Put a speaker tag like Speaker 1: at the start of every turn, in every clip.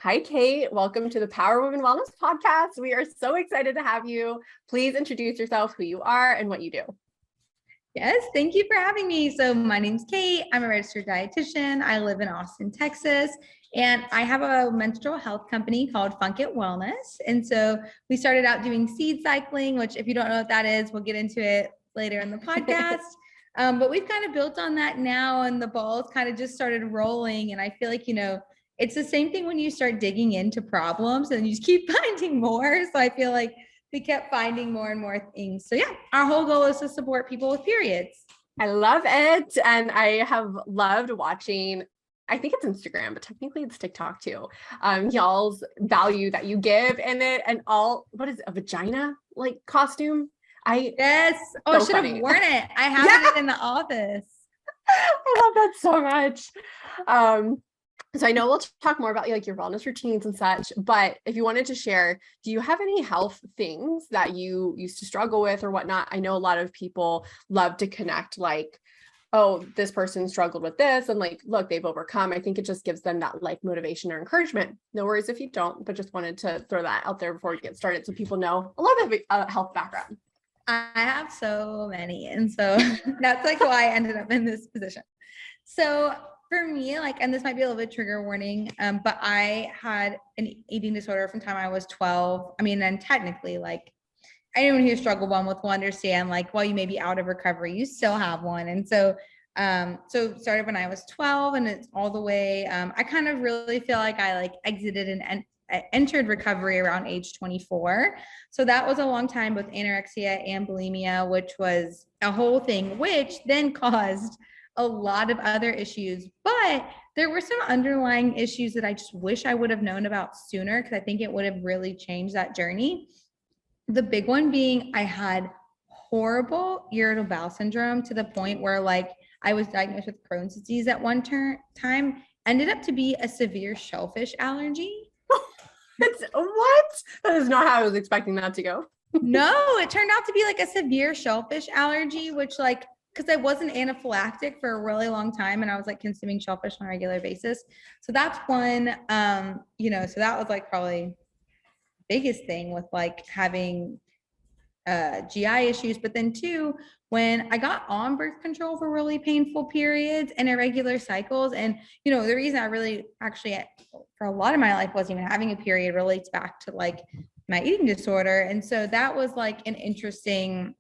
Speaker 1: Hi, Kate. Welcome to the Power Women Wellness Podcast. We are so excited to have you. Please introduce yourself, who you are, and what you do.
Speaker 2: Yes, thank you for having me. So my name's Kate. I'm a registered dietitian. I live in Austin, Texas, and I have a menstrual health company called Funk It Wellness. And so we started out doing seed cycling, which if you don't know what that is, we'll get into it later in the podcast. But we've kind of built on that now, and the balls kind of just started rolling. And I feel like, it's the same thing when you start digging into problems and you just keep finding more. So I feel like we kept finding more and more things. So yeah, our whole goal is to support people with periods.
Speaker 1: I love it. And I have loved watching, I think it's Instagram, but technically it's TikTok too. Y'all's value that you give in it, and what is a vagina like costume?
Speaker 2: Yes. Oh, I should have worn it. I have it in the office.
Speaker 1: I love that so much. So I know we'll talk more about like your wellness routines and such, but if you wanted to share, do you have any health things that you used to struggle with or whatnot? I know a lot of people love to connect like, oh, this person struggled with this and like, look, they've overcome. I think it just gives them that like motivation or encouragement. No worries if you don't, but just wanted to throw that out there before we get started so people know a lot of a health background.
Speaker 2: I have so many. And so that's like why I ended up in this position. So for me, like, and this might be a little bit trigger warning, but I had an eating disorder from the time I was 12. I mean, and technically, like, anyone who struggled with will understand, like, while you may be out of recovery, you still have one. And so, it started when I was 12, and it's all the way. I kind of really feel like I like exited and entered recovery around age 24. So that was a long time with anorexia and bulimia, which was a whole thing, which then caused a lot of other issues, but there were some underlying issues that I just wish I would have known about sooner, because I think it would have really changed that journey. The big one being I had horrible irritable bowel syndrome to the point where like I was diagnosed with Crohn's disease at one time, ended up to be a severe shellfish allergy.
Speaker 1: What? That is not how I was expecting that to go.
Speaker 2: No, it turned out to be like a severe shellfish allergy, which like, because I wasn't anaphylactic for a really long time and I was like consuming shellfish on a regular basis. So that's one, so that was like probably biggest thing with like having GI issues. But then two, when I got on birth control for really painful periods and irregular cycles, and the reason I really actually for a lot of my life wasn't even having a period relates back to like my eating disorder. And so that was like an interesting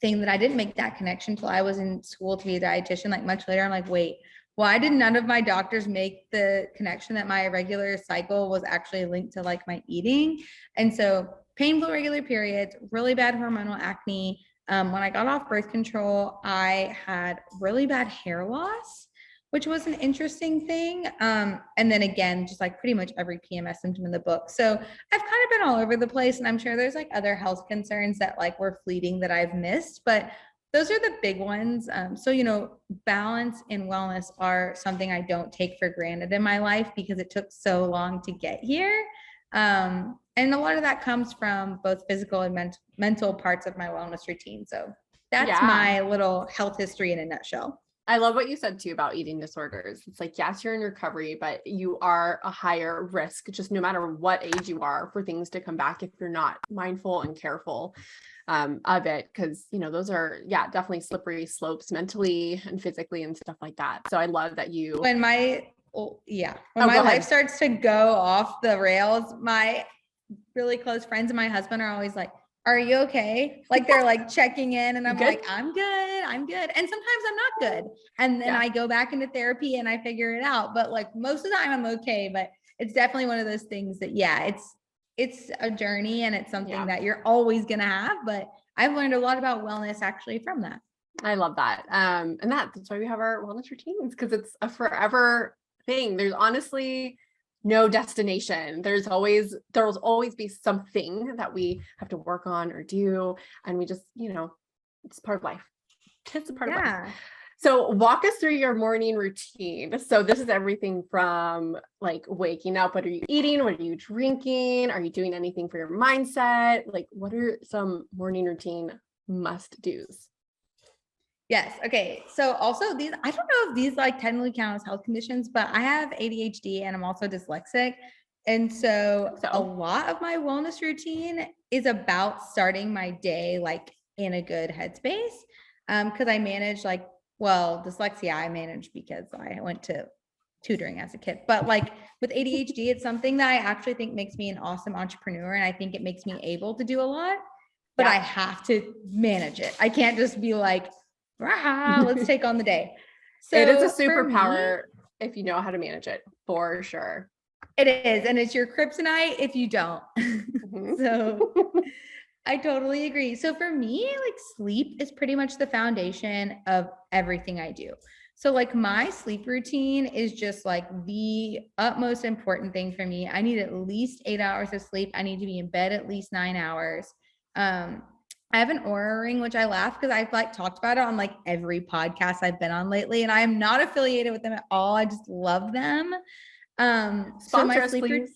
Speaker 2: thing that I didn't make that connection till I was in school to be a dietitian. Like much later, I'm like, wait, why did none of my doctors make the connection that my irregular cycle was actually linked to like my eating? And so painful irregular periods, really bad hormonal acne. When I got off birth control, I had really bad hair loss, which was an interesting thing. And then again, just like pretty much every PMS symptom in the book. So I've kind of been all over the place, and I'm sure there's like other health concerns that like were fleeting that I've missed, but those are the big ones. So, balance and wellness are something I don't take for granted in my life because it took so long to get here. And a lot of that comes from both physical and mental parts of my wellness routine. So that's my little health history in a nutshell.
Speaker 1: I love what you said too about eating disorders. It's like, yes, you're in recovery, but you are a higher risk, just no matter what age you are, for things to come back if you're not mindful and careful of it. Because, those are, definitely slippery slopes mentally and physically and stuff like that. So I love that you.
Speaker 2: When my life starts to go off the rails, my really close friends and my husband are always like, are you okay? Like they're like checking in, and I'm like, I'm good. And sometimes I'm not good. And then I go back into therapy and I figure it out. But like most of the time I'm okay, but it's definitely one of those things that, it's a journey, and it's something that you're always going to have. But I've learned a lot about wellness actually from that.
Speaker 1: I love that. And that's why we have our wellness routines, because it's a forever thing. There's honestly no destination. There'll always be something that we have to work on or do. And we just, it's part of life. It's a part of life. So walk us through your morning routine. So this is everything from like waking up. What are you eating? What are you drinking? Are you doing anything for your mindset? Like, what are some morning routine must do's?
Speaker 2: Yes. Okay. So also I don't know if these like technically count as health conditions, but I have ADHD and I'm also dyslexic. And so a lot of my wellness routine is about starting my day like in a good headspace. Because I manage like, well, dyslexia I manage because I went to tutoring as a kid. But like with ADHD, it's something that I actually think makes me an awesome entrepreneur. And I think it makes me able to do a lot, but I have to manage it. I can't just be like, let's take on the day. So
Speaker 1: it is a superpower if you know how to manage it, for sure.
Speaker 2: It is. And it's your kryptonite if you don't. So I totally agree. So for me, like sleep is pretty much the foundation of everything I do. So like my sleep routine is just like the utmost important thing for me. I need at least 8 hours of sleep. I need to be in bed at least 9 hours. I have an Aura ring, which I laugh because I've like talked about it on like every podcast I've been on lately, and I am not affiliated with them at all. I just love them.
Speaker 1: Sponsor us, please.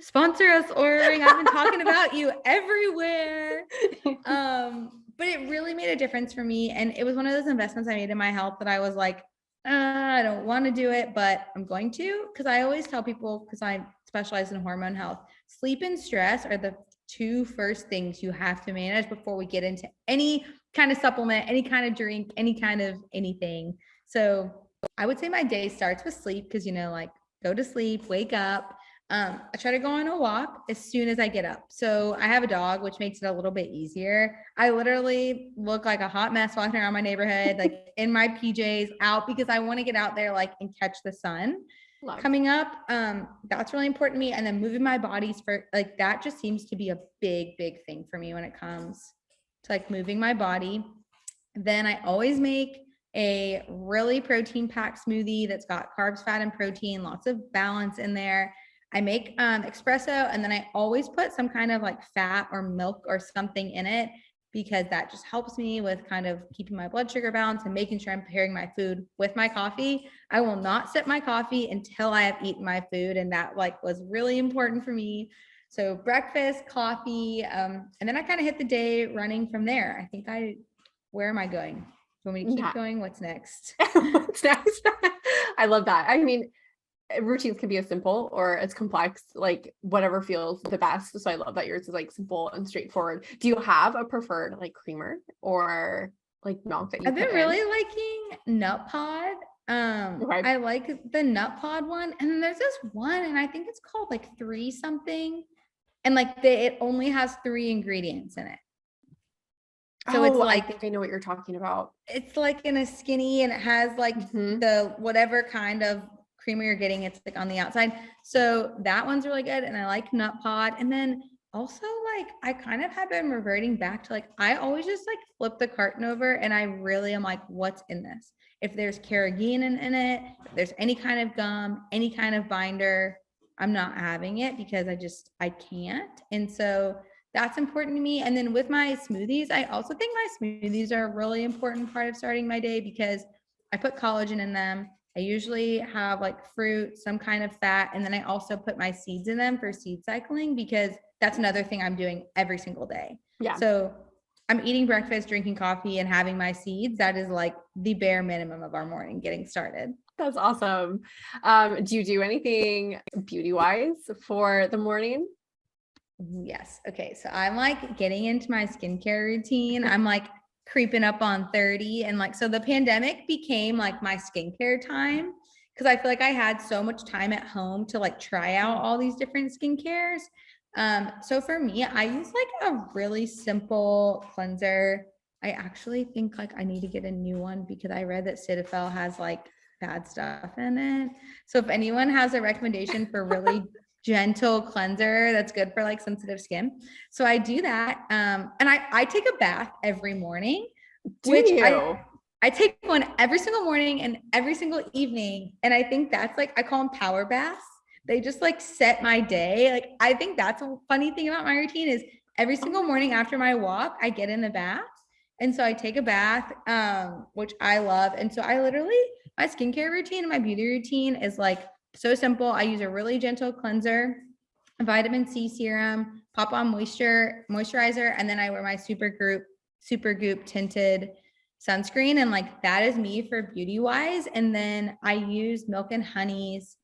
Speaker 2: Sponsor us, Aura ring. I've been talking about you everywhere. But it really made a difference for me. And it was one of those investments I made in my health that I was like, I don't want to do it, but I'm going to, because I always tell people, because I specialize in hormone health, sleep and stress are the two first things you have to manage before we get into any kind of supplement, any kind of drink, any kind of anything. So I would say my day starts with sleep because, you know, like go to sleep, wake up. I try to go on a walk as soon as I get up. So I have a dog, which makes it a little bit easier. I literally look like a hot mess walking around my neighborhood, like in my PJs out because I want to get out there like and catch the sun coming up. That's really important to me. And then moving my bodies for like, that just seems to be a big, big thing for me when it comes to like moving my body. Then I always make a really protein packed smoothie that's got carbs, fat, and protein, lots of balance in there. I make espresso, and then I always put some kind of like fat or milk or something in it because that just helps me with kind of keeping my blood sugar balanced and making sure I'm pairing my food with my coffee. I will not sip my coffee until I have eaten my food, and that like was really important for me. So breakfast, coffee, and then I kind of hit the day running from there. I think where am I going? You want me to keep going? What's next?
Speaker 1: What's next? I love that. I mean, routines can be as simple or as complex, like whatever feels the best. So I love that yours is like simple and straightforward. Do you have a preferred like creamer or like milk that you
Speaker 2: I've been really liking Nut Pod. I like the Nut Pod one. And then there's this one, and I think it's called like 3 something. And like it only has 3 ingredients in it.
Speaker 1: So it's like, I think I know what you're talking about.
Speaker 2: It's like in a skinny, and it has like the whatever kind of creamer you're getting, it's like on the outside. So that one's really good. And I like Nut Pod. And then also like, I kind of have been reverting back to like, I always just like flip the carton over and I really am like, what's in this? If there's carrageenan in it, if there's any kind of gum, any kind of binder, I'm not having it because I can't. And so that's important to me. And then with my smoothies, I also think my smoothies are a really important part of starting my day because I put collagen in them. I usually have like fruit, some kind of fat, and then I also put my seeds in them for seed cycling because that's another thing I'm doing every single day. Yeah. So I'm eating breakfast, drinking coffee, and having my seeds. That is like the bare minimum of our morning getting started.
Speaker 1: That's awesome. Do you do anything beauty-wise for the morning?
Speaker 2: Yes. Okay. So I'm like getting into my skincare routine. I'm like creeping up on 30, and like, so the pandemic became like my skincare time because I feel like I had so much time at home to like try out all these different skincares. So for me, I use like a really simple cleanser. I actually think like I need to get a new one because I read that Cetaphil has like bad stuff in it. So if anyone has a recommendation for really gentle cleanser that's good for like sensitive skin. So I do that. And I take a bath every morning, I take one every single morning and every single evening. And I think that's like, I call them power baths. They just like set my day. Like, I think that's a funny thing about my routine is every single morning after my walk, I get in the bath. And so I take a bath, which I love. And so I literally, my skincare routine and my beauty routine is like so simple. I use a really gentle cleanser, a vitamin C serum, pop on moisturizer, and then I wear my Supergoop tinted sunscreen. And like, that is me for beauty wise. And then I use Milk and Honey's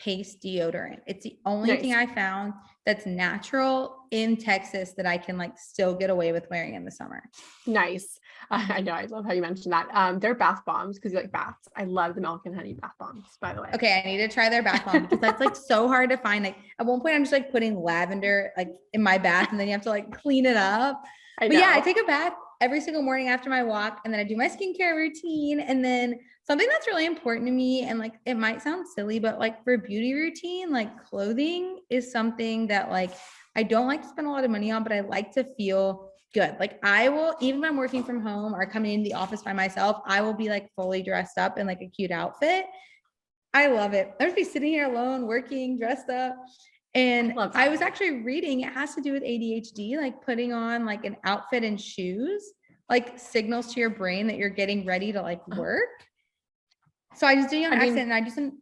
Speaker 2: paste deodorant. It's the only thing I found that's natural in Texas that I can like still get away with wearing in the summer.
Speaker 1: Nice. I know. I love how you mentioned that. They're bath bombs because you like baths. I love the milk and honey bath bombs, by the way.
Speaker 2: Okay, I need to try their bath bomb because that's like so hard to find. Like at one point I'm just like putting lavender like in my bath and then you have to like clean it up. But yeah, I take a bath every single morning after my walk and then I do my skincare routine. And then something that's really important to me, and like it might sound silly, but like for beauty routine, like clothing is something that like I don't like to spend a lot of money on, but I like to feel good. Like I will, even if I'm working from home or coming into the office by myself, I will be like fully dressed up in like a cute outfit. I love it. I'll just be sitting here alone, working, dressed up. And I was actually reading, it has to do with ADHD, like putting on like an outfit and shoes, like signals to your brain that you're getting ready to like work. So I just do it on accident and I do some,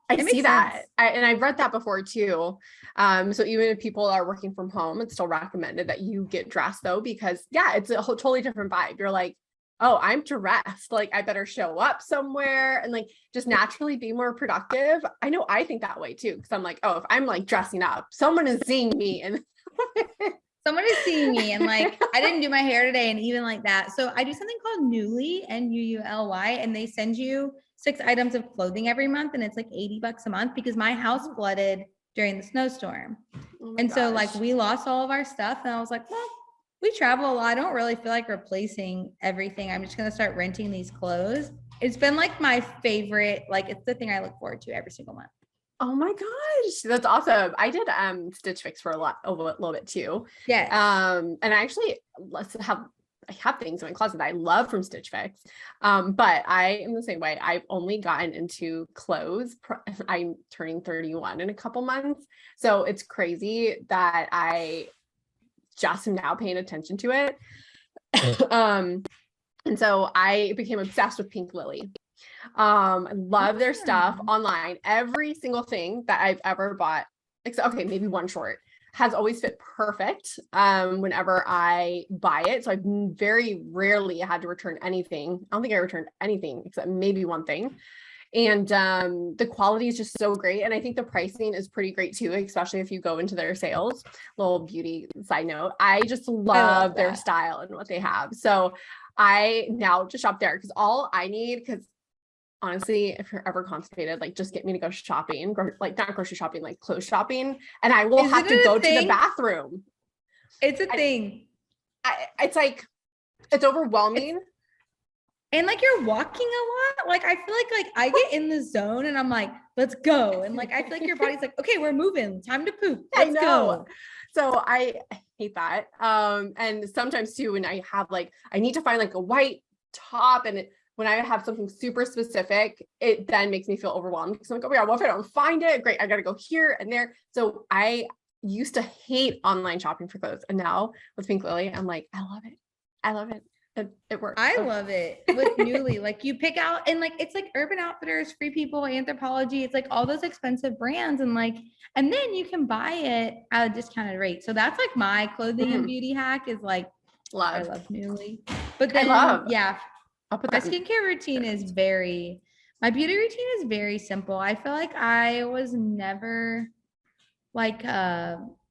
Speaker 1: I see that. And I've read that before too. So even if people are working from home, it's still recommended that you get dressed though, because it's a whole totally different vibe. You're like, oh, I'm dressed. Like I better show up somewhere and like just naturally be more productive. I know I think that way too. Cause I'm like, oh, if I'm like dressing up, someone is seeing me and
Speaker 2: someone is seeing me. And like, I didn't do my hair today and even like that. So I do something called Nuuly, Nuuly, and they send you 6 items of clothing every month. And it's like $80 a month because my house flooded during the snowstorm. So like we lost all of our stuff. And I was like, well, we travel a lot. I don't really feel like replacing everything. I'm just going to start renting these clothes. It's been like my favorite, like it's the thing I look forward to every single month.
Speaker 1: Oh my gosh, that's awesome. I did Stitch Fix for a little bit too.
Speaker 2: Yes.
Speaker 1: And I actually I have things in my closet that I love from Stitch Fix. But I am the same way. I've only gotten into clothes. I'm turning 31 in a couple months. So it's crazy that I just am now paying attention to it. And so I became obsessed with Pink Lily. I love their stuff online. Every single thing that I've ever bought, except maybe one short, has always fit perfect whenever I buy it. So I've very rarely had to return anything. I don't think I returned anything except maybe one thing. And the quality is just so great. And I think the pricing is pretty great too, especially if you go into their sales. Little beauty side note. I just love their style and what they have. So I now just shop there because all I need, because honestly, if you're ever constipated, like just get me to go shopping, like not grocery shopping, like clothes shopping. And I will have to go to the bathroom.
Speaker 2: It's a thing.
Speaker 1: It's like, it's overwhelming.
Speaker 2: And like you're walking a lot. Like I feel like I get in the zone and I'm like, let's go. And like I feel like your body's like, okay, we're moving. Time to poop. Let's go.
Speaker 1: So I hate that. And sometimes too, when I have like, I need to find like a white top, and when I have something super specific, it then makes me feel overwhelmed because I'm like, oh my God, what if I don't find it? Great, I got to go here and there. So I used to hate online shopping for clothes. And now with Pink Lily, I'm like, I love it. I love it. It works.
Speaker 2: I love it with Nuuly. Like you pick out, and like it's like Urban Outfitters, Free People, Anthropologie. It's like all those expensive brands, and then you can buy it at a discounted rate. So that's like my clothing and beauty hack is like I love Nuuly. But then my skincare routine is my beauty routine is very simple. I feel like I was never like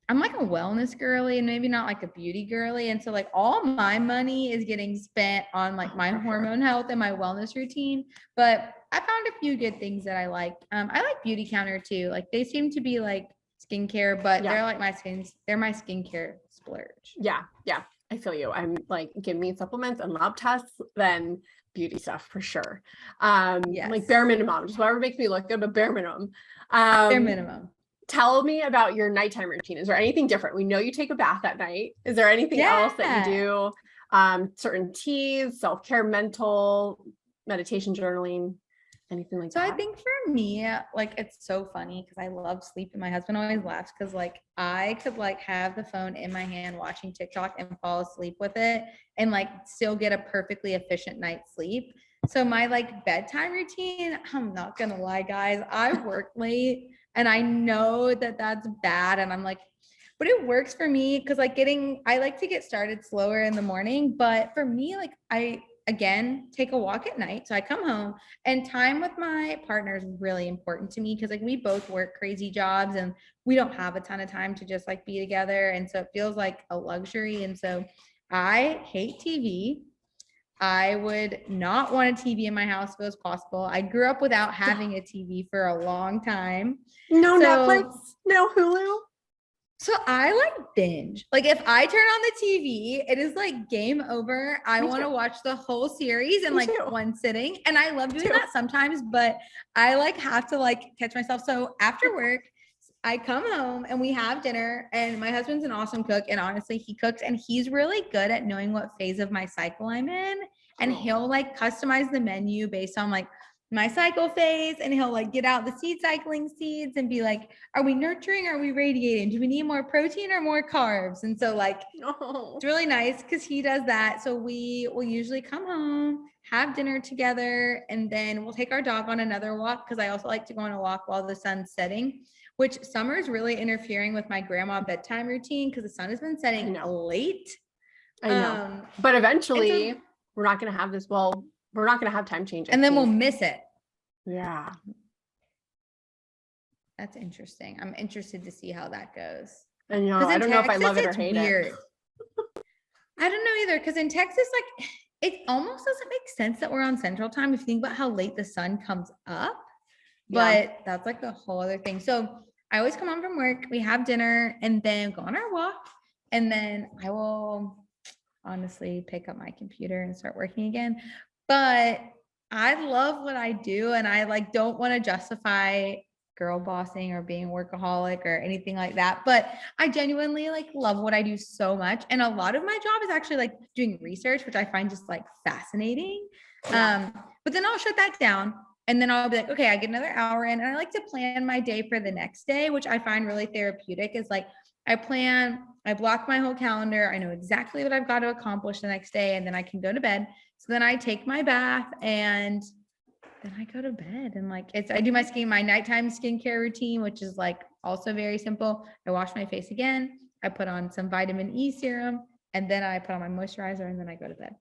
Speaker 2: I'm like a wellness girly and maybe not like a beauty girly. And so like all my money is getting spent on like my hormone health and my wellness routine. But I found a few good things that I like. I like Beauty Counter too. Like they seem to be like skincare, but they're like my skincare splurge.
Speaker 1: Yeah. I feel you. I'm like, give me supplements and lab tests, then beauty stuff for sure. Like bare minimum, just whatever makes me look good, but bare minimum.
Speaker 2: Bare minimum.
Speaker 1: Tell me about your nighttime routine. Is there anything different? We know you take a bath at night. Is there anything else that you do? Certain teas, self-care, mental, meditation, journaling, anything like that?
Speaker 2: So I think for me, like it's so funny because I love sleep and my husband always laughs because like I could like have the phone in my hand watching TikTok and fall asleep with it and like still get a perfectly efficient night's sleep. So my like bedtime routine, I'm not gonna lie, guys, I work late. And I know that that's bad. And I'm like, but it works for me because like I like to get started slower in the morning. But for me, like again, take a walk at night. So I come home, and time with my partner is really important to me because like we both work crazy jobs and we don't have a ton of time to just like be together. And so it feels like a luxury. And so I hate TV. I would not want a TV in my house if it was possible. I grew up without having a TV for a long time.
Speaker 1: No
Speaker 2: So-
Speaker 1: Netflix, no Hulu.
Speaker 2: So I like binge. Like if I turn on the TV, it is like game over. I
Speaker 1: Me
Speaker 2: want to
Speaker 1: too.
Speaker 2: watch the whole series in
Speaker 1: Me
Speaker 2: like
Speaker 1: too.
Speaker 2: one sitting. And I love doing
Speaker 1: Too.
Speaker 2: that sometimes, but I like have to like catch myself. So after work, I come home and we have dinner, and my husband's an awesome cook. And honestly, he cooks and he's really good at knowing what phase of my cycle I'm in. And he'll like customize the menu based on like my cycle phase, and he'll like get out the seed cycling seeds and be like, are we nurturing? Are we radiating? Do we need more protein or more carbs? And so like,
Speaker 1: Oh.
Speaker 2: it's really nice because he does that. So we will usually come home, have dinner together, and then we'll take our dog on another walk because I also like to go on a walk while the sun's setting, which summer is really interfering with my grandma bedtime routine because the sun has been setting late.
Speaker 1: I know. But eventually we're not going to have this. Well, we're not going to have time change.
Speaker 2: And then we'll miss it.
Speaker 1: Yeah.
Speaker 2: That's interesting. I'm interested to see how that goes.
Speaker 1: I know. I don't know if I love it or hate
Speaker 2: it. I don't know either. Because in Texas, like it almost doesn't make sense that we're on Central Time if you think about how late the sun comes up. But that's like a whole other thing. So I always come home from work, we have dinner, and then go on our walk. And then I will honestly pick up my computer and start working again. But I love what I do, and I like don't want to justify girl bossing or being a workaholic or anything like that. But I genuinely like love what I do so much. And a lot of my job is actually like doing research, which I find just like fascinating. But then I'll shut that down, and then I'll be like, okay, I get another hour in, and I like to plan my day for the next day, which I find really therapeutic. Is like I block my whole calendar. I know exactly what I've got to accomplish the next day, and then I can go to bed. So then I take my bath, and then I go to bed, and like I do my nighttime skincare routine, which is like also very simple. I wash my face again. I put on some vitamin E serum, and then I put on my moisturizer, and then I go to bed.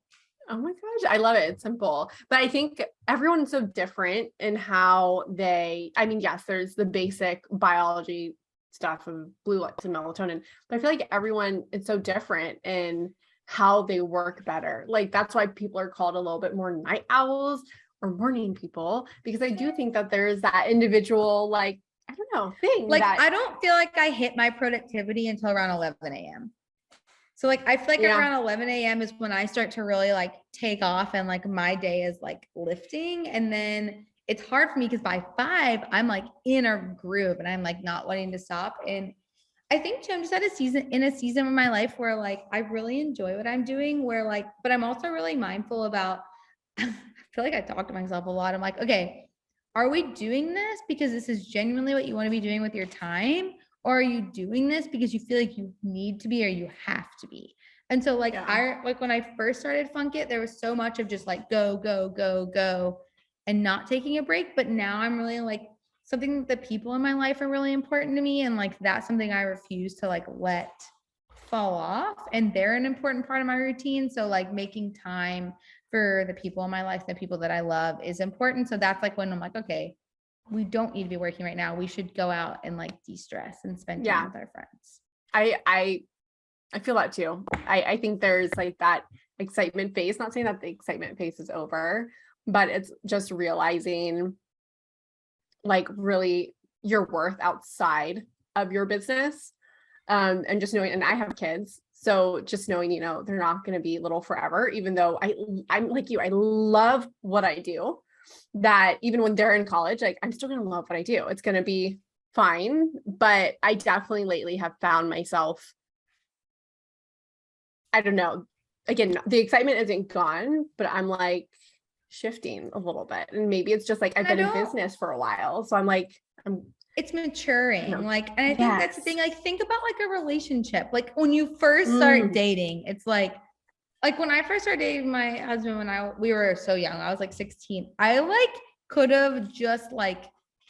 Speaker 1: Oh my gosh, I love it. It's simple. But I think everyone's so different in how yes, there's the basic biology stuff of blue lights and melatonin, but I feel like everyone is so different in how they work better. Like that's why people are called a little bit more night owls or morning people, because I do think that there's that individual, like, I don't know, thing.
Speaker 2: Like I don't feel like I hit my productivity until around 11 a.m. So like, I feel like around 11 a.m. is when I start to really like take off, and like my day is like lifting. And then it's hard for me because by 5, I'm like in a groove and I'm like not wanting to stop. And I think too, I'm just in a season of my life where like, I really enjoy what I'm doing, where like, but I'm also really mindful about, I feel like I talk to myself a lot. I'm like, okay, are we doing this because this is genuinely what you want to be doing with your time? Or are you doing this because you feel like you need to be or you have to be? And so like when I first started Funk It, there was so much of just like go, go, go, go, and not taking a break. But now I'm really like something, the people in my life are really important to me. And like, that's something I refuse to like let fall off. And they're an important part of my routine. So like making time for the people in my life, the people that I love is important. So that's like when I'm like, okay, we don't need to be working right now. We should go out and like de-stress and spend time with our friends.
Speaker 1: I feel that too. I think there's like that excitement phase, not saying that the excitement phase is over, but it's just realizing like really your worth outside of your business. And just knowing, and I have kids, so just knowing, they're not going to be little forever, even though I'm like you, I love what I do, that even when they're in college, like I'm still going to love what I do. It's going to be fine. But I definitely lately have found myself, I don't know, again, the excitement isn't gone, but I'm like shifting a little bit. And maybe it's just like, I've been in business for a while. So I'm like,
Speaker 2: it's maturing. Like, and I think that's the thing, like, think about like a relationship. Like when you first start dating, it's like when I first started dating my husband, we were so young, I was like 16. I like could have just like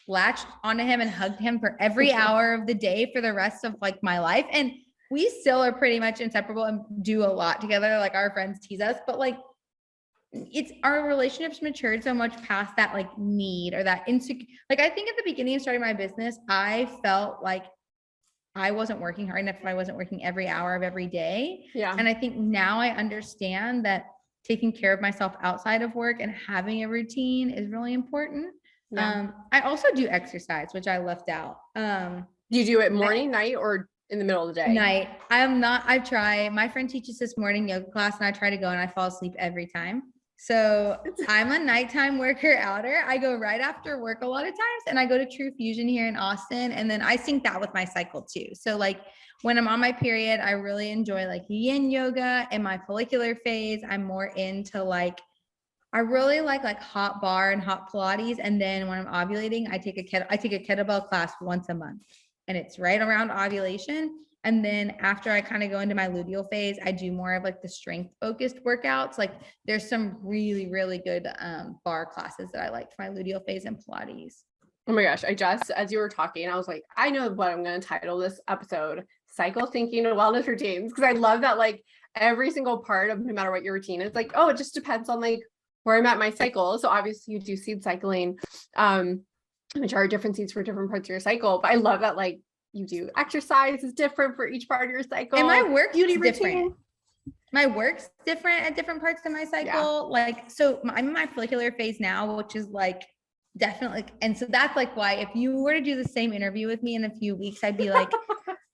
Speaker 2: latched onto him and hugged him for every hour of the day for the rest of like my life. And we still are pretty much inseparable and do a lot together. Like our friends tease us, but like it's our relationships matured so much past that like need or that insecure. Like I think at the beginning of starting my business, I felt like I wasn't working hard enough if I wasn't working every hour of every day.
Speaker 1: Yeah.
Speaker 2: And I think now I understand that taking care of myself outside of work and having a routine is really important.
Speaker 1: Yeah.
Speaker 2: I also do exercise, which I left out.
Speaker 1: Do you do it morning, night, or in the middle of the day?
Speaker 2: Night. I try, my friend teaches this morning yoga class and I try to go and I fall asleep every time. So I'm a nighttime worker outer. I go right after work a lot of times and I go to True Fusion here in Austin. And then I sync that with my cycle too. So like when I'm on my period, I really enjoy like yin yoga. In my follicular phase, I'm more into like, I really like hot bar and hot Pilates. And then when I'm ovulating, I take a kettlebell class once a month and it's right around ovulation. And then after I kind of go into my luteal phase, I do more of like the strength focused workouts. Like there's some really, really good bar classes that I like for my luteal phase and Pilates.
Speaker 1: Oh my gosh. As you were talking, I was like, I know what I'm going to title this episode, Cycle Thinking and Wellness Routines. Cause I love that like every single part of no matter what your routine is like, oh, it just depends on like where I'm at my cycle. So obviously you do seed cycling, which are different seeds for different parts of your cycle. But I love that like you do exercise is different for each part of your cycle.
Speaker 2: And my work's
Speaker 1: beauty
Speaker 2: different.
Speaker 1: routine.
Speaker 2: My work's different at different parts of my cycle. Yeah. Like, so I'm in my follicular phase now, which is like definitely. And so that's like why if you were to do the same interview with me in a few weeks, I'd be like,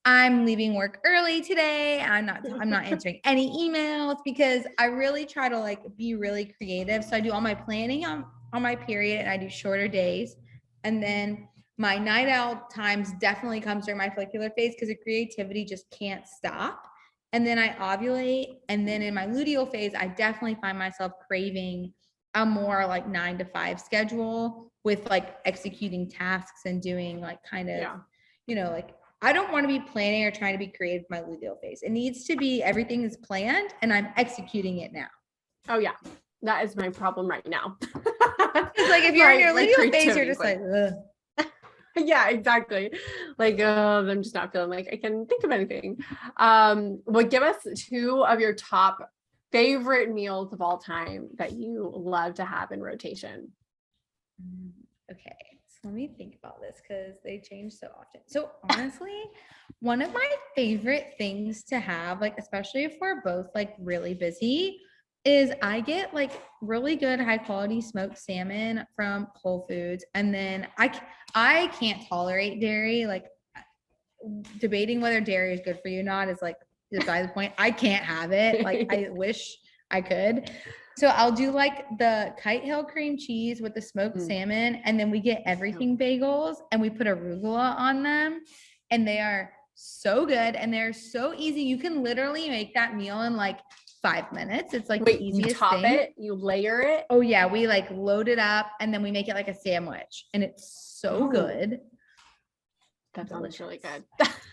Speaker 2: I'm leaving work early today. I'm not answering any emails because I really try to like be really creative. So I do all my planning on my period and I do shorter days. And then my night out times definitely comes during my follicular phase because the creativity just can't stop. And then I ovulate. And then in my luteal phase, I definitely find myself craving a more like 9 to 5 schedule with like executing tasks and doing like kind of, you know, like I don't want to be planning or trying to be creative in my luteal phase. It needs to be everything is planned and I'm executing it now.
Speaker 1: Oh yeah. That is my problem right now.
Speaker 2: It's like if you're in your luteal phase, you're just like, ugh.
Speaker 1: Yeah, exactly. Like, I'm just not feeling like I can think of anything. Well, give us 2 of your top favorite meals of all time that you love to have in rotation.
Speaker 2: Okay, so let me think about this because they change so often. So honestly, one of my favorite things to have, like, especially if we're both like really busy, is I get like really good high quality smoked salmon from Whole Foods. And then I can't tolerate dairy. Like debating whether dairy is good for you or not is like beside the point. I can't have it. Like I wish I could. So I'll do like the Kite Hill cream cheese with the smoked salmon. And then we get everything bagels and we put arugula on them. And they are so good. And they're so easy. You can literally make that meal in like 5 minutes. It's like the easiest
Speaker 1: you top
Speaker 2: thing.
Speaker 1: it, you layer it.
Speaker 2: Oh yeah, we like load it up and then we make it like a sandwich, and it's so good.
Speaker 1: That sounds really good.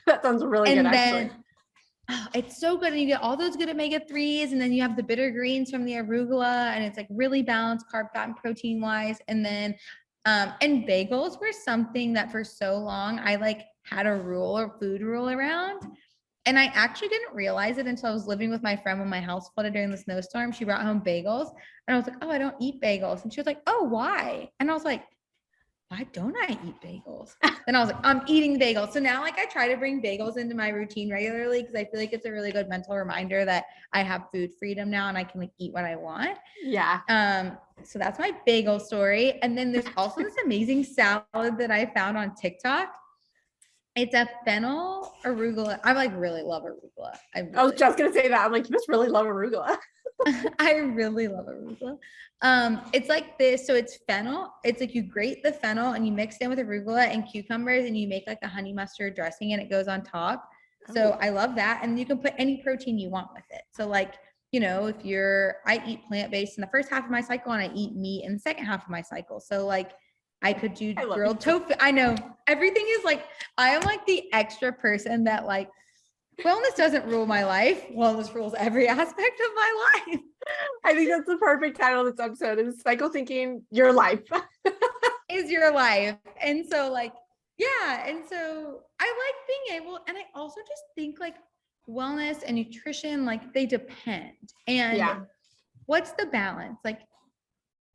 Speaker 1: That sounds really good, actually.
Speaker 2: It's so good, and you get all those good omega-3s, and then you have the bitter greens from the arugula, and it's like really balanced carb, fat, and protein wise. And then, and bagels were something that for so long I like had a rule or food rule around. And I actually didn't realize it until I was living with my friend when my house flooded during the snowstorm. She brought home bagels and I was like, oh, I don't eat bagels. And she was like, oh, why? And I was like, why don't I eat bagels? And I was like, I'm eating bagels. So now like I try to bring bagels into my routine regularly because I feel like it's a really good mental reminder that I have food freedom now and I can like eat what I want.
Speaker 1: Yeah.
Speaker 2: So that's my bagel story. And then there's also this amazing salad that I found on TikTok. It's a fennel arugula. I like really love arugula.
Speaker 1: I was just gonna say that. I'm like, you must really love arugula.
Speaker 2: I really love arugula. It's like this. So it's fennel. It's like you grate the fennel and you mix it in with arugula and cucumbers and you make like a honey mustard dressing and it goes on top. So I love that. And you can put any protein you want with it. So like, you know, I eat plant-based in the first half of my cycle and I eat meat in the second half of my cycle. So like, I could do grilled tofu. I know everything is like, I am like the extra person that like, wellness doesn't rule my life. Wellness rules every aspect of my life.
Speaker 1: I think that's the perfect title of this episode is Cycle Thinking Your Life.
Speaker 2: Is your life. And so like, yeah. And so I like being able, and I also just think like wellness and nutrition, like they depend. And what's the balance? Like,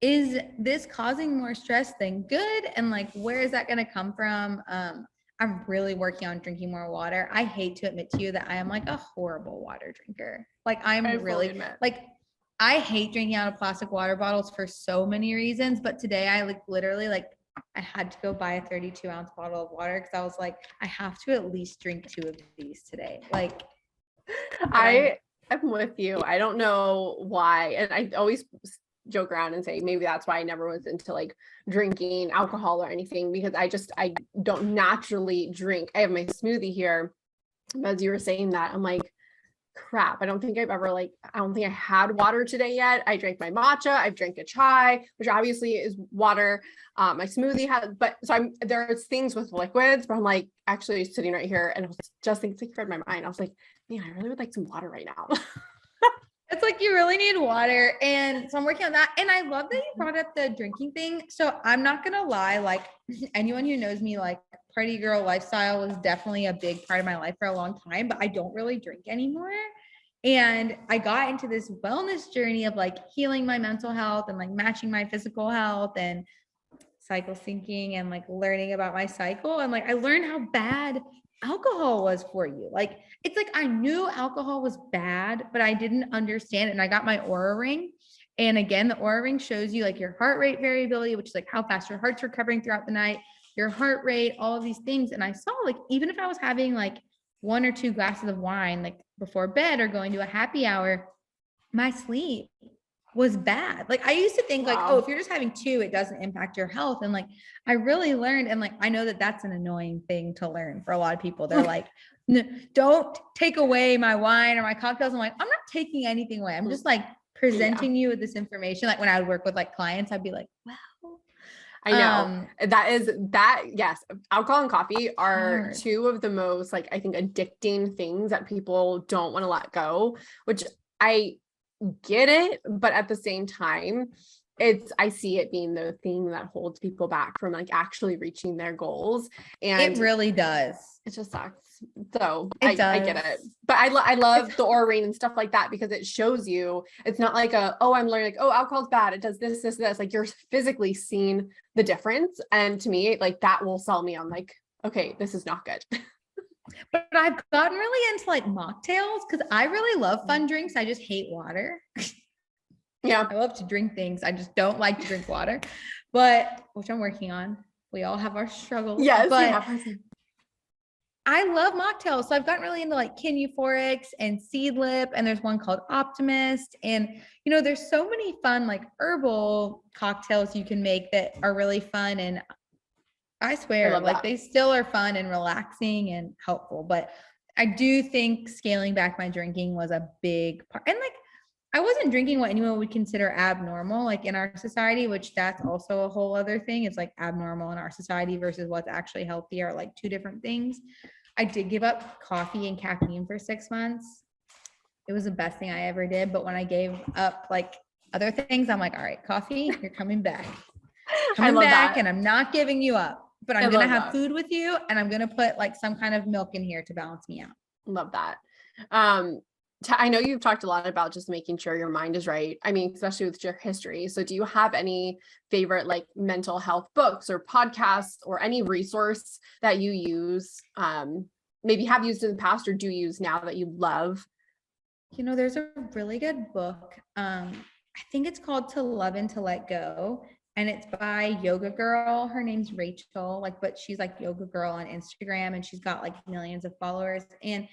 Speaker 2: is this causing more stress than good? And like, where is that going to come from? I'm really working on drinking more water. I hate to admit to you that I am like a horrible water drinker. Like
Speaker 1: I
Speaker 2: I'm
Speaker 1: fully
Speaker 2: really
Speaker 1: admit.
Speaker 2: like, I hate drinking out of plastic water bottles for so many reasons. But today I like literally like I had to go buy a 32-ounce bottle of water because I was like, I have to at least drink 2 of these today. Like
Speaker 1: I am with you. I don't know why. And I always joke around and say maybe that's why I never was into like drinking alcohol or anything, because I don't naturally drink. I have my smoothie here. As you were saying that, I'm like, crap, I don't think I had water today yet. I drank my matcha, I've drank a chai, which obviously is water. My smoothie had, but so there's things with liquids, but I'm like actually sitting right here and I was just thinking, read my mind. I was like, man, I really would like some water right now.
Speaker 2: it's like you really need water. And so I'm working on that. And I love that you brought up the drinking thing. So I'm not gonna lie, like anyone who knows me, like party girl lifestyle was definitely a big part of my life for a long time, but I don't really drink anymore. And I got into this wellness journey of like healing my mental health and like matching my physical health and cycle syncing and like learning about my cycle. And like I learned how bad alcohol was for you. Like it's like I knew alcohol was bad, but I didn't understand it. And I got my Aura ring. And again, the Aura ring shows you like your heart rate variability, which is like how fast your heart's recovering throughout the night, your heart rate, all of these things. And I saw like even if I was having like 1 or 2 glasses of wine like before bed or going to a happy hour, my sleep was bad. Like I used to think like, oh, if you're just having 2, it doesn't impact your health. And like, I really learned, and like, I know that that's an annoying thing to learn for a lot of people. They're like, don't take away my wine or my cocktails. I'm like, I'm not taking anything away. I'm just like presenting you with this information. Like when I would work with like clients, I'd be like, wow.
Speaker 1: I know yes, alcohol and coffee are
Speaker 2: hard.
Speaker 1: 2 of the most like I think addicting things that people don't want to let go, which I get it, but at the same time I see it being the thing that holds people back from like actually reaching their goals, and
Speaker 2: it really does.
Speaker 1: it just sucks. So I get it, but I love the Aura ring and stuff like that because it shows you it's not like I'm learning like, oh, alcohol's bad, it does this like you're physically seeing the difference. And to me like that will sell me on like, okay, this is not good.
Speaker 2: But I've gotten really into like mocktails because I really love fun drinks. I just hate water.
Speaker 1: Yeah,
Speaker 2: I love to drink things. I just don't like to drink water, but which I'm working on. We all have our struggles.
Speaker 1: yes,
Speaker 2: but I love mocktails. So I've gotten really into like Kin Euphorics and Seedlip, and there's one called Optimist. And, you know, there's so many fun like herbal cocktails you can make that are really fun. And I swear, like they still are fun and relaxing and helpful. But I do think scaling back my drinking was a big part. And like, I wasn't drinking what anyone would consider abnormal, like in our society, which that's also a whole other thing. It's like abnormal in our society versus what's actually healthy are like 2 different things. I did give up coffee and caffeine for 6 months. It was the best thing I ever did. But when I gave up like other things, I'm like, all right, coffee, you're coming back. Coming back, and I'm not giving you up. But I'm going to have food with you, and I'm going to put like some kind of milk in here to balance me out.
Speaker 1: Love that. I know you've talked a lot about just making sure your mind is right. I mean, especially with your history. So do you have any favorite like mental health books or podcasts or any resource that you use, maybe have used in the past or do use now that you love?
Speaker 2: You know, there's a really good book. I think it's called To Love and to Let Go. And it's by Yoga Girl. Her name's Rachel, but she's like Yoga Girl on Instagram, and she's got like millions of followers. And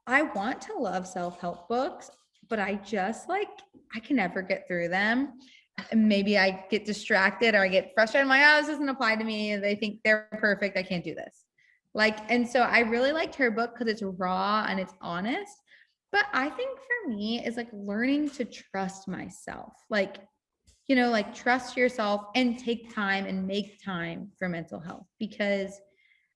Speaker 2: I want to love self-help books, but I can never get through them. And maybe I get distracted or I get frustrated. I'm like, oh, this doesn't apply to me. They think they're perfect. I can't do this. And so I really liked her book because it's raw and it's honest. But I think for me is like learning to trust myself. Trust yourself and take time and make time for mental health, because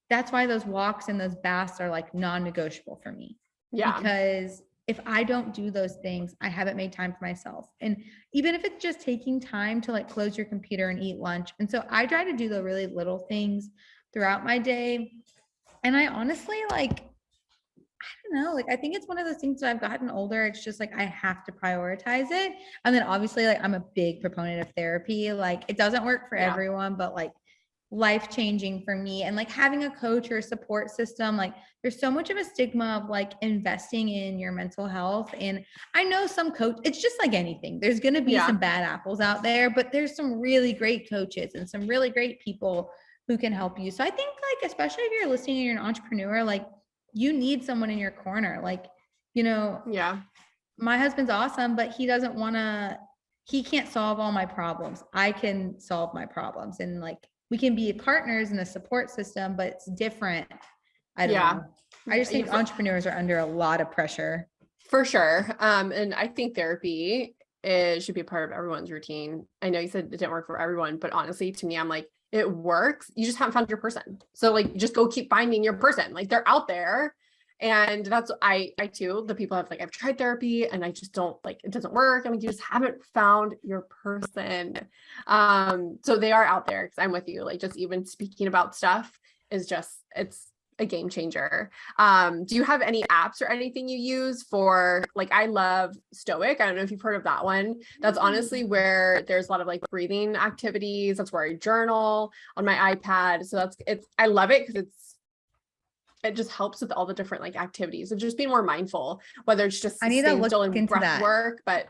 Speaker 2: that's why those walks and those baths are like non-negotiable for me. Yeah. Because if I don't do those things, I haven't made time for myself. And even if it's just taking time to like close your computer and eat lunch. And so I try to do the really little things throughout my day. And I honestly I don't know, like, I think it's one of those things that I've gotten older. It's just like, I have to prioritize it. And then obviously, like, I'm a big proponent of therapy. Like, it doesn't work for
Speaker 1: Yeah.
Speaker 2: everyone, but like life changing for me. And like having a coach or a support system, like there's so much of a stigma of like investing in your mental health. And I know some it's just like anything. There's going to be some bad apples out there, but there's some really great coaches and some really great people who can help you. So I think like, especially if you're listening and you're an entrepreneur, like you need someone in your corner. Like, you know, my husband's awesome, but he doesn't want to, he can't solve all my problems. I can solve my problems. And like, we can be partners in a support system, but it's different. I don't know. I just think entrepreneurs are under a lot of pressure.
Speaker 1: For sure. And I think therapy should be a part of everyone's routine. I know you said it didn't work for everyone, but honestly, to me, I'm like, it works. You just haven't found your person. So like, just go keep finding your person. Like they're out there. And that's, I too, the people have like, I've tried therapy and I just don't like, it doesn't work. I mean, you just haven't found your person. So they are out there, because I'm with you. Like just even speaking about stuff is just, it's a game changer. Do you have any apps or anything you use for, like, I love Stoic. I don't know if you've heard of that one. That's honestly where there's a lot of like breathing activities. That's where I journal on my iPad. So I love it because it just helps with all the different like activities and just being more mindful, whether it's just
Speaker 2: I need to look into
Speaker 1: breath
Speaker 2: that
Speaker 1: work, but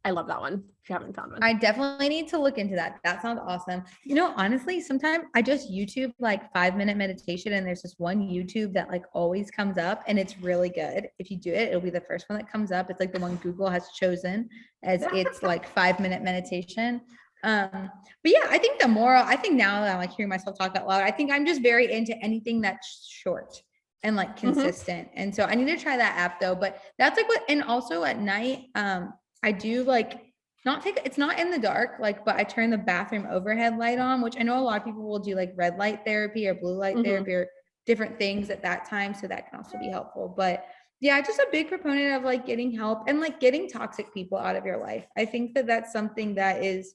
Speaker 1: I love that one. If you haven't found one,
Speaker 2: I definitely need to look into that. That sounds awesome. You know, honestly, sometimes I just YouTube like 5-minute meditation, and there's this one YouTube that like always comes up, and it's really good. If you do it, it'll be the first one that comes up. It's like the one Google has chosen as its like 5-minute meditation. But yeah, I think now that I'm like hearing myself talk out loud, I think I'm just very into anything that's short and like consistent. And so I need to try that app though, but that's like and also at night, I do like it's not in the dark, like, but I turn the bathroom overhead light on, which I know a lot of people will do like red light therapy or blue light therapy or different things at that time. So that can also be helpful. But yeah, just a big proponent of like getting help and like getting toxic people out of your life. I think that that's something that is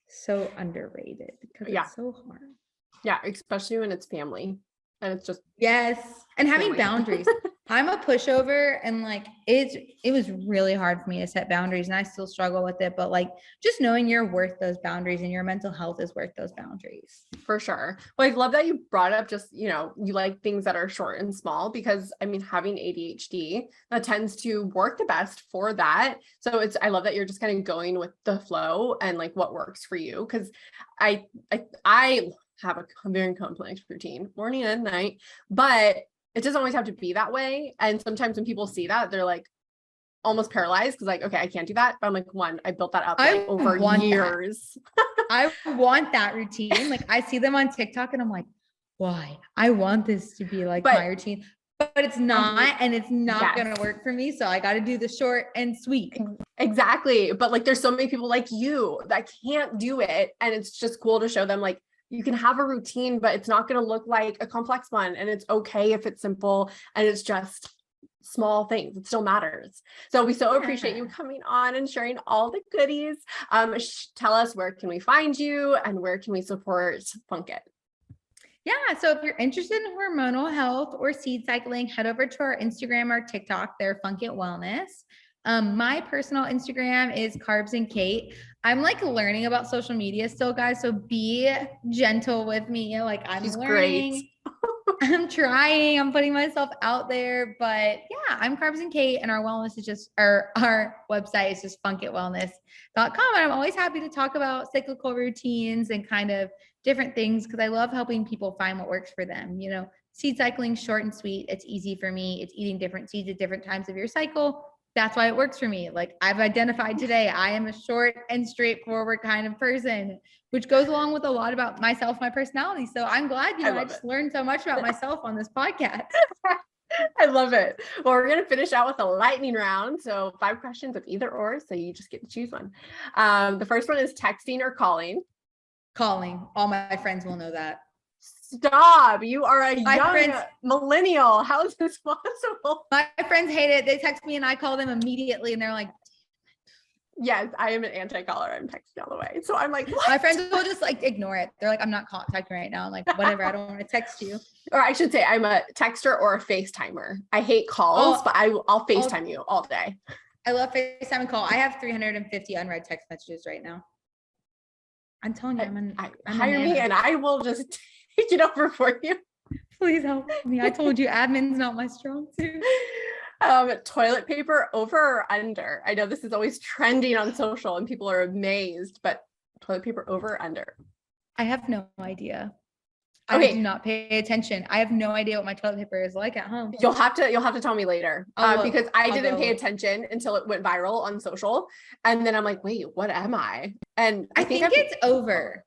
Speaker 2: so underrated because it's so hard.
Speaker 1: Yeah, especially when it's family and it's just
Speaker 2: and having boundaries. I'm a pushover, and like it was really hard for me to set boundaries, and I still struggle with it, but like just knowing you're worth those boundaries and your mental health is worth those boundaries.
Speaker 1: For sure. Well, I love that you brought up just, you know, you like things that are short and small, because I mean, having ADHD, that tends to work the best for that. So I love that you're just kind of going with the flow and like what works for you. Cause I have a very complex routine, morning and night, but it doesn't always have to be that way. And sometimes when people see that, they're like almost paralyzed, because like, okay, I can't do that. But I'm like, I built that up like over years.
Speaker 2: I want that routine. Like I see them on TikTok and I'm like, why? I want this to be like my routine, but it's not, and it's not going to work for me. So I got to do the short and sweet.
Speaker 1: Exactly. But like, there's so many people like you that can't do it. And it's just cool to show them like, you can have a routine, but it's not going to look like a complex one. And it's okay if it's simple and it's just small things. It still matters. So we so appreciate you coming on and sharing all the goodies. Tell us, where can we find you and where can we support Funk It?
Speaker 2: Yeah. So if you're interested in hormonal health or seed cycling, head over to our Instagram or TikTok. They're Funk It Wellness. My personal Instagram is Carbs and Kate. I'm like learning about social media still, guys. So be gentle with me. Like I'm learning. I'm trying. I'm putting myself out there. But yeah, I'm Carbs and Kate, and our wellness is just our website is just funkitwellness.com. And I'm always happy to talk about cyclical routines and kind of different things, because I love helping people find what works for them. You know, seed cycling, short and sweet. It's easy for me. It's eating different seeds at different times of your cycle. That's why it works for me. Like I've identified today, I am a short and straightforward kind of person, which goes along with a lot about myself, my personality. So I'm glad, I just learned so much about myself on this podcast.
Speaker 1: I love it. Well, we're going to finish out with a lightning round. So 5 questions of either or. So you just get to choose one. The first one is texting or calling.
Speaker 2: Calling. All my friends will know that.
Speaker 1: Stop. You are a young millennial. How is this possible?
Speaker 2: My friends hate it. They text me and I call them immediately and they're like,
Speaker 1: Yes, I am an anti-caller. I'm texting all the way. So I'm like, what?
Speaker 2: My friends will just like ignore it. They're like, I'm not contacting right now. I'm like, whatever. I don't want to text you.
Speaker 1: Or I should say I'm a texter or a FaceTimer. I hate calls, but I'll FaceTime you all day.
Speaker 2: I love FaceTime and call. I have 350 unread text messages right now. I'm telling you, I'm
Speaker 1: hire me and I will just take it over for you.
Speaker 2: Please help me. I told you admin's not my strong suit.
Speaker 1: Toilet paper over or under? I know this is always trending on social and people are amazed, but toilet paper over or under?
Speaker 2: I have no idea.
Speaker 1: Okay.
Speaker 2: I do not pay attention. I have no idea what my toilet paper is like at home.
Speaker 1: You'll have to tell me later because I didn't pay attention until it went viral on social. And then I'm like, wait, what am I? And
Speaker 2: I think it's over.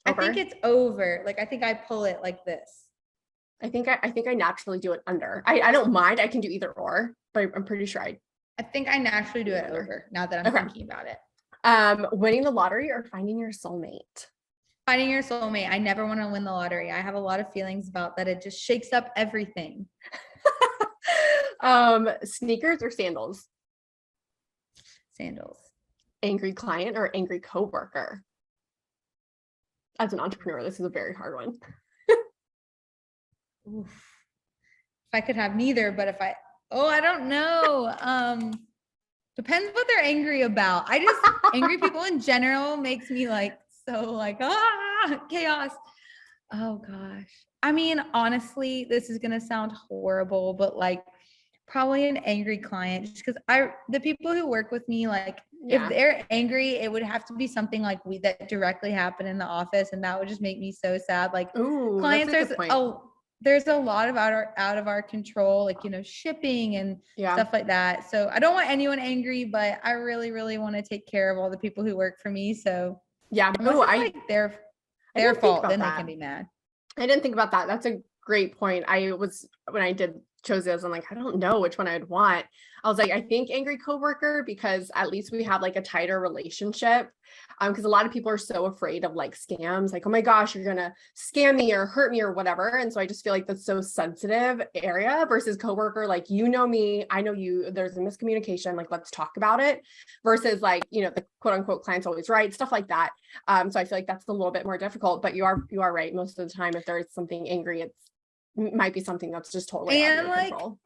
Speaker 2: I think it's over. Like, I think I pull it like this.
Speaker 1: I think I naturally do it under. I don't mind. I can do either or, but I'm pretty sure
Speaker 2: I think I naturally do it over now that I'm thinking about it.
Speaker 1: Winning the lottery or finding your soulmate?
Speaker 2: Finding your soulmate. I never want to win the lottery. I have a lot of feelings about that. It just shakes up everything.
Speaker 1: Sneakers or sandals?
Speaker 2: Sandals.
Speaker 1: Angry client or angry coworker? As an entrepreneur, this is a very hard one.
Speaker 2: Oof. If I could have neither, but I don't know. Depends what they're angry about. Angry people in general makes me like, so like, chaos. Oh gosh. I mean, honestly, this is going to sound horrible, but like probably an angry client just because the people who work with me, like if they're angry, it would have to be something like that directly happened in the office. And that would just make me so sad. Like clients, there's a lot of out of our control, like, shipping and stuff like that. So I don't want anyone angry, but I really, really want to take care of all the people who work for me. So
Speaker 1: yeah,
Speaker 2: like their fault, then they can be mad.
Speaker 1: I didn't think about that. That's a great point. When I chose this, I'm like, I don't know which one I'd want. I was like, I think angry coworker, because at least we have like a tighter relationship. Because a lot of people are so afraid of like scams, like, oh my gosh, you're gonna scam me or hurt me or whatever. And so I just feel like that's so sensitive area versus coworker, like, you know me, I know you, there's a miscommunication, like, let's talk about it, versus like, the quote unquote client's always right, stuff like that. So I feel like that's a little bit more difficult, but you are right. Most of the time, if there's something angry, it might be something that's just totally out of your control.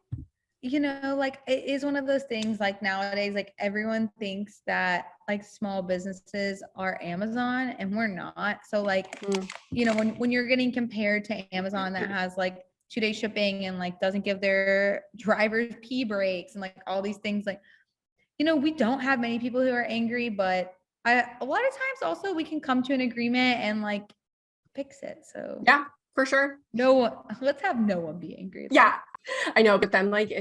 Speaker 2: Like it is one of those things, like nowadays, like everyone thinks that like small businesses are Amazon and we're not. So like, when you're getting compared to Amazon that has like 2-day shipping and like doesn't give their drivers pee breaks and like all these things, like, we don't have many people who are angry, but a lot of times also we can come to an agreement and like fix it. So
Speaker 1: yeah, for sure.
Speaker 2: Let's have no one be angry.
Speaker 1: Yeah, I know. But then like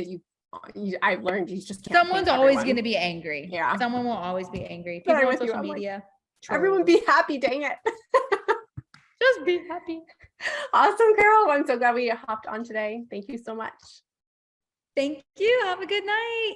Speaker 1: I've learned you just can't.
Speaker 2: Someone's always going to be angry.
Speaker 1: Yeah.
Speaker 2: Someone will always be angry. People on social media.
Speaker 1: Like, everyone be happy. Dang it.
Speaker 2: Just be happy.
Speaker 1: Awesome, Carol. I'm so glad we hopped on today. Thank you so much.
Speaker 2: Thank you. Have a good night.